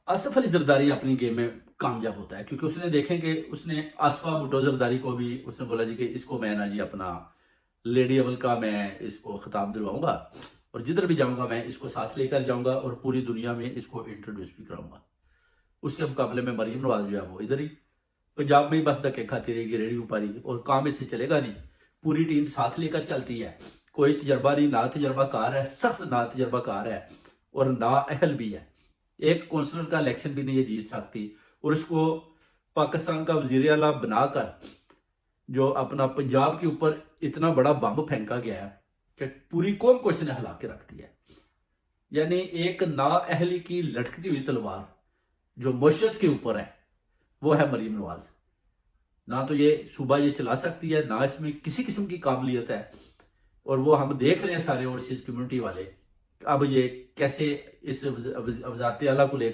آصف علی زرداری اپنی گیم میں کامیاب ہوتا ہے کیونکہ اس نے دیکھیں کہ اس نے آصفہ بھٹو زرداری کو بھی اس نے بولا جی کہ اس کو میں نا جی اپنا لیڈی اول کا میں اس کو خطاب دلواؤں گا اور جدھر بھی جاؤں گا میں اس کو ساتھ لے کر جاؤں گا اور پوری دنیا میں اس کو انٹروڈیوس بھی کراؤں گا۔ اس کے مقابلے میں مریم نواز جو ہے وہ ادھر ہی پنجاب میں ہی بس دھکے کھاتی رہے گی ریڑھی اوپر ہی، اور کام اس سے چلے گا نہیں۔ پوری ٹیم ساتھ لے کر چلتی ہے، کوئی تجربہ نہیں، نہ تجربہ کار ہے، سخت نہ تجربہ کار ہے اور نا اہل بھی ہے۔ ایک کونسلر کا الیکشن بھی نہیں یہ جیت سکتی، اور اس کو پاکستان کا وزیر اعلیٰ بنا کر جو اپنا پنجاب کے اوپر اتنا بڑا بمب پھینکا گیا ہے کہ پوری قوم کو اس نے ہلا کے رکھ دیا ہے۔ یعنی ایک نا اہلی کی لٹکتی ہوئی تلوار جو معیشت کے اوپر ہے وہ ہے مریم نواز۔ نہ تو یہ صوبہ یہ چلا سکتی ہے، نہ اس میں کسی قسم کی قابلیت ہے، اور وہ ہم دیکھ رہے ہیں سارے اوورسیز کمیونٹی والے اب یہ کیسے اس وزارت اعلیٰ کو لے